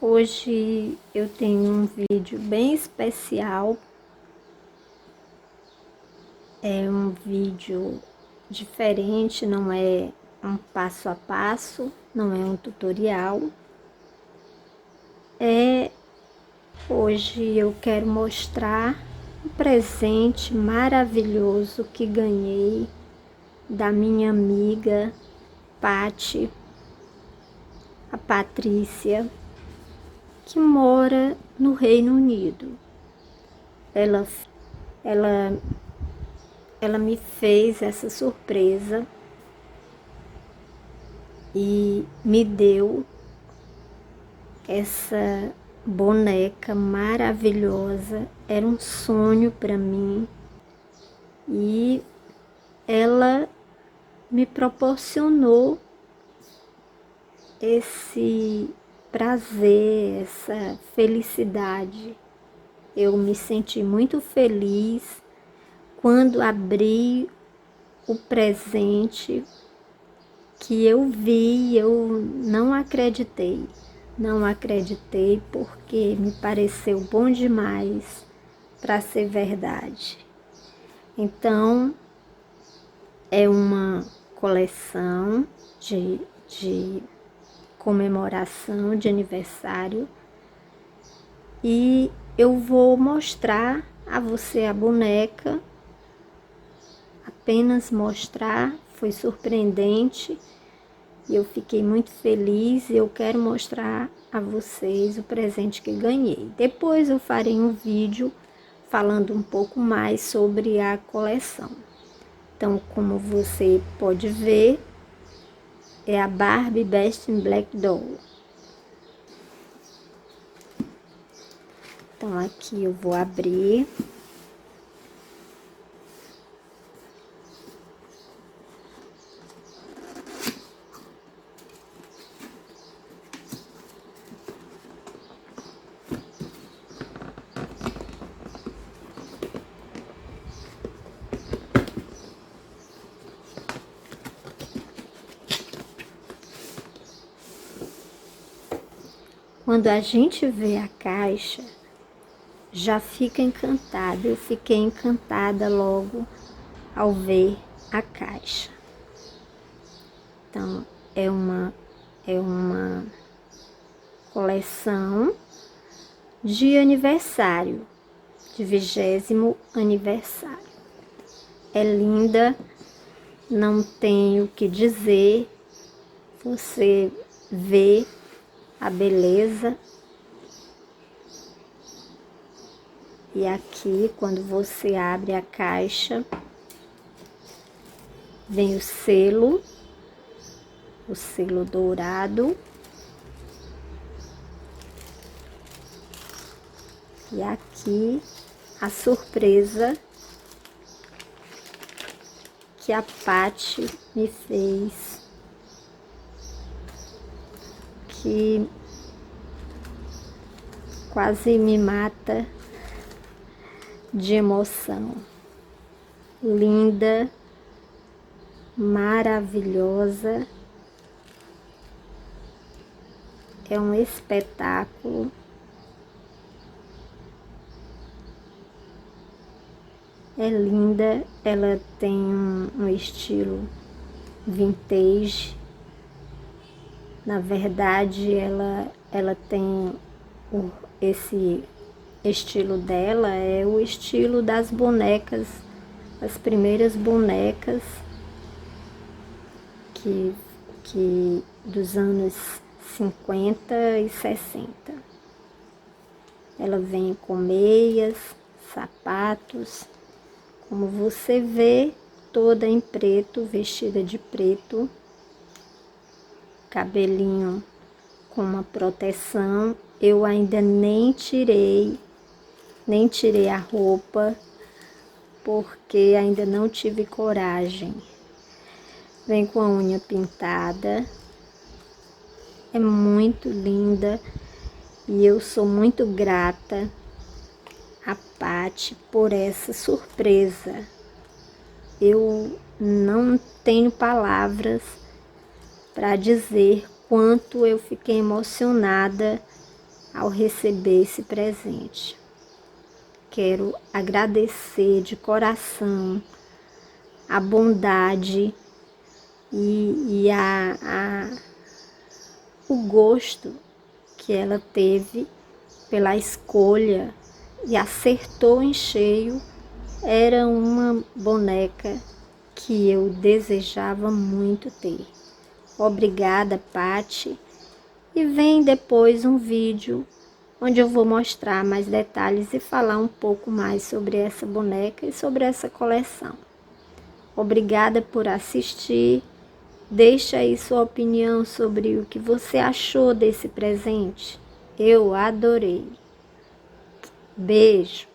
Hoje eu tenho um vídeo bem especial. É um vídeo diferente, não é um passo a passo, não é um tutorial. Hoje eu quero mostrar um presente maravilhoso que ganhei da minha amiga Pati, a Patrícia, que mora no Reino Unido. Ela me fez essa surpresa e me deu essa boneca maravilhosa. Era um sonho para mim e ela me proporcionou esse prazer, essa felicidade. Eu me senti muito feliz quando abri o presente que eu vi. Eu não acreditei porque me pareceu bom demais para ser verdade. Então, é uma coleção de comemoração de aniversário e eu vou mostrar a você a boneca, apenas mostrar. Foi surpreendente e eu fiquei muito feliz e eu quero mostrar a vocês o presente que ganhei. Depois eu farei um vídeo falando um pouco mais sobre a coleção. Então, como você pode ver, é a Barbie Best in Black Doll. Então, aqui eu vou abrir. Quando a gente vê a caixa, já fica encantada. Eu fiquei encantada logo ao ver a caixa. Então, é uma coleção de aniversário, de 20º aniversário. É linda, não tenho o que dizer. Você vê a beleza. E aqui, quando você abre a caixa, vem o selo dourado. E aqui a surpresa que a Pati me fez, que quase me mata de emoção. Linda, maravilhosa, é um espetáculo. É linda, ela tem um estilo vintage. Na verdade, ela tem esse estilo dela, é o estilo das bonecas, as primeiras bonecas que dos anos 50 e 60. Ela vem com meias, sapatos, como você vê, toda em preto, vestida de preto, cabelinho com uma proteção. Eu ainda nem tirei a roupa, porque ainda não tive coragem. Vem com a unha pintada, é muito linda e eu sou muito grata a Pati por essa surpresa. Eu não tenho palavras para dizer quanto eu fiquei emocionada ao receber esse presente. Quero agradecer de coração a bondade e o gosto que ela teve pela escolha e acertou em cheio. Era uma boneca que eu desejava muito ter. Obrigada, Pati. E vem depois um vídeo onde eu vou mostrar mais detalhes e falar um pouco mais sobre essa boneca e sobre essa coleção. Obrigada por assistir. Deixa aí sua opinião sobre o que você achou desse presente. Eu adorei. Beijo.